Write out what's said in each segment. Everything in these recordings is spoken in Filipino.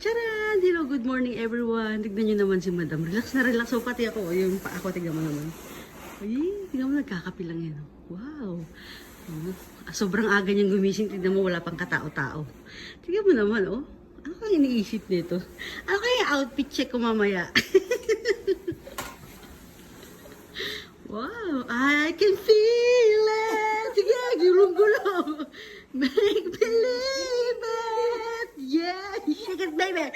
Charan! Hello, good morning everyone. Tignan nyo naman si Madam. Relax na relax. So, pati ako. Yung pa ako, tignan mo naman. Ay, tignan mo, nagkakapi lang yan. Wow. Sobrang aga niyang gumising. Tignan mo, wala pang katao-tao. Tignan mo naman, oh. Ano kang iniisip nito? Ano kaya outfit check ko mamaya? Wow, I can feel it. Sige, gulong-gulong. Make believe it. Yeah, shake it, baby.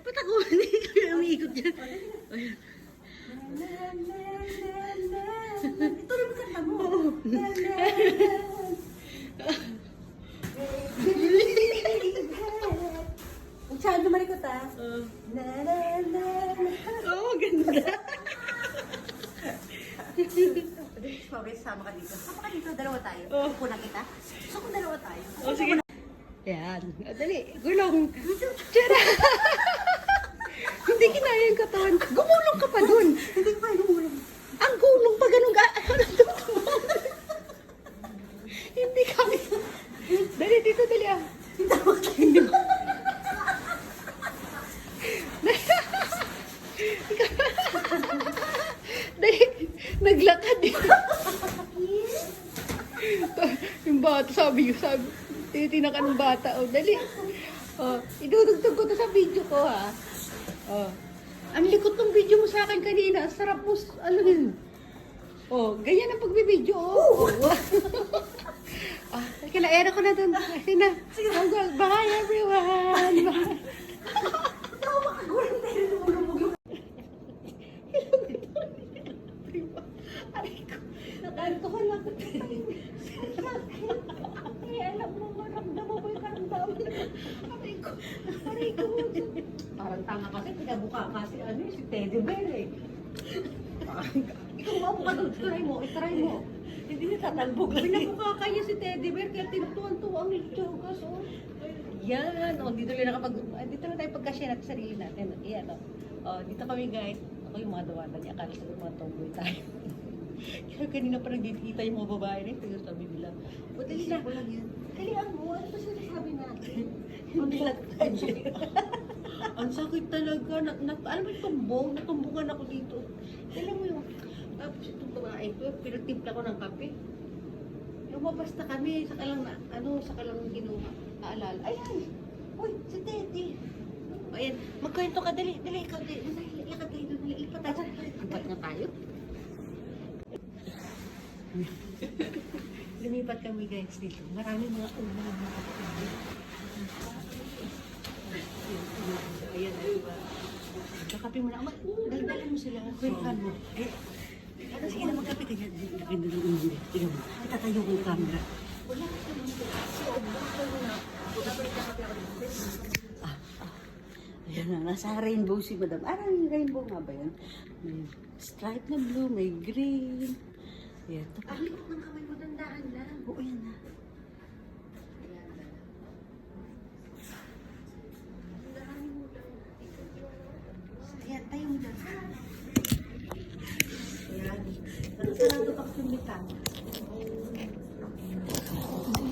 Ba't ako hindi kaya umiikot dyan? Ito rin kanta mo. Masyado marikot ah. Oo, ganda. Mabes, sama ka dito. Sama ka dito, dalawa tayo. Oh. Puna kita. Gusto kong dalawa tayo. O, sige na. Yan. Dali, gulong. Tira. Hindi kinaya yung katawan. Gumulong ka pa dun. Hindi ko kayo umulang. Ang gulong pa ganun ka. Hindi kami. Dali, dito, dali ah. Hindi ko. Dali, naglakad dito. Yung bata, sabi, tinitina ka ng bata. O, dali. O, idudugtog ko to sa video ko, ha. O, ang likot ng video mo sa akin kanina. Ang sarap mo, ano yun. O, ganyan ang pagbibideo, o. Kinaera ko na doon. Kasi na. Bye, everyone. Bye. Ito, makagulang tayo ng ulong-ulong. Aray ko. Nakantuhan ako. Ay, alam mo, maramdaman mo yung karamdaman. Aray ko. Aray ko. Parang tanga kasi, pinabuka kasi ano si Teddy Bear eh. Ikaw mo ka doon. Itry mo. Hindi na tatalbog. Pinabuka kayo si Teddy Bear, kaya tinutuan-tuwang yung jogas. Oh. Yan. O, dito na tayo pagkasya natin sarili natin. Yan, o. O, dito kami guys. Ako yung mga dawada niya. Akala sa mga tomboy tayo. Kaya kanina pa nagkikita yung mga babae na ito. Sabi nila, o, dali na. Dalihan mo. Ano ba sinasabi natin? Yung nilagtad niya. Ang sakit talaga. Alam mo yung tumbong? Natumbungan ako dito. Alam mo yung, tapos itong babae ko, pinagtimpla ko ng kape. Lumabas na kami, saka lang ginawa, naalala. Ayan! Uy, si Teddy! Ayan, magkwento ka, dali, ikaw, lakad tayo doon, lipat tayo. Lipat na tayo. Lumipat kami guys dito. Maraming mga ulang mga kapatid. Ayan, diba? Kakape mo na. Daldalan mo sila. Kwentuhan mo. Ano, sige na magkape ka dyan. Ganda ng ulo. Tingnan mo. Itatayo ko yung camera. Wala ka naman. Ayan na. Nasa rainbow si Madam. Yung rainbow nga ba yan? May stripe na blue, may green. Ayan. Likot ng kamay mo, dandahan lang. Oo, yan na. Ayan, tayo mo dyan. Ayan. Sarado pa kasi yung tama.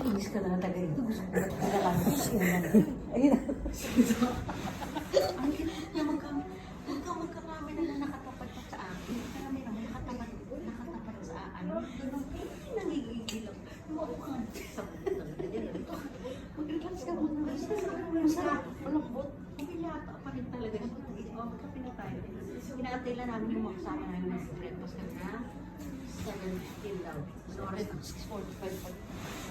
Inis ka na talaga ito. Gusto ko na talaga. Ayun. Ang kinakit niya magkamami na lang nakatapat sa akin. Marami na nakatapat sa akin. Nangigigil lang. Mukhang sabot talaga dyan. Mag-relax ka muna. Masarap. Malambot. Pumilata pa rin talaga. Magkape na tayo. Inaantay lang namin yung mga kasama namin na breakfast kanina. 7:15 daw. So, oras ng 6:45 pa.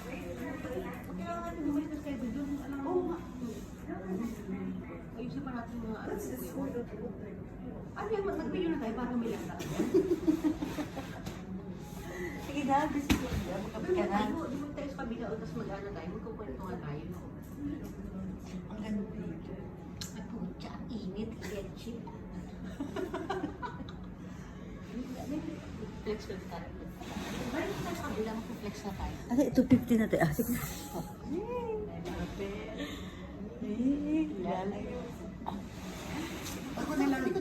Kailangan natin bumalik na kayo doon. Oo nga. Ayusin pa natin mga ano yung mag-video na tayo para may lang tayo. Sige na, busy ko. Magkape ka na. Di mo tayo sa kabila o tapos mag-ano tayo. Magkukwentuhan tayo. Ang ganda dito. Ay, putya. Init. Ketchup. Flex tayo. Balik tayo sa kabila. Mag-flex na tayo. Ano, ito 50 natin. Ah, sige. Lalayo. Ako na lang. Ito.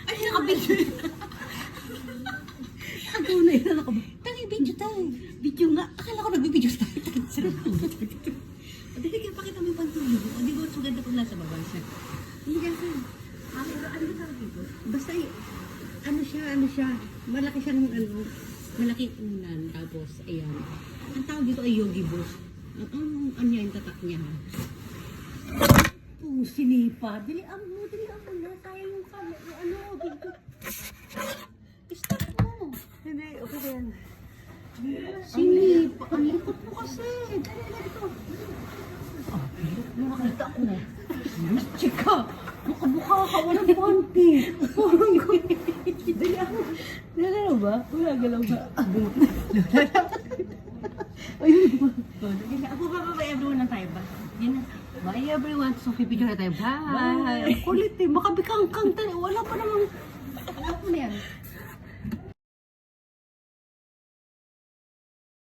Ay, nakabili. Ako na ano siya, malaki siyang ano, malaking unan, tapos, ayan. Ang tawag dito ay Yogi Boss. Ano yan, tatak niya. Oh, sinipa. Dili ang mo na. Kaya yung kamay, ano, dito. Stop mo. Hindi, okay ba yan? Sinipa. Ang likot mo kasi. Dali, ito. Ah, nakakita ko. Chika, mukha ka, walang panty. Dali ako. Nagalaw ba? Wala galaw ba? Ayun. Ako ba everyone na tayo ba? Yan na. Bye everyone. So, pipicture na tayo. Bye. Kulit eh. Makabikang-kang tayo. Wala pa namang. Wala pa na yan.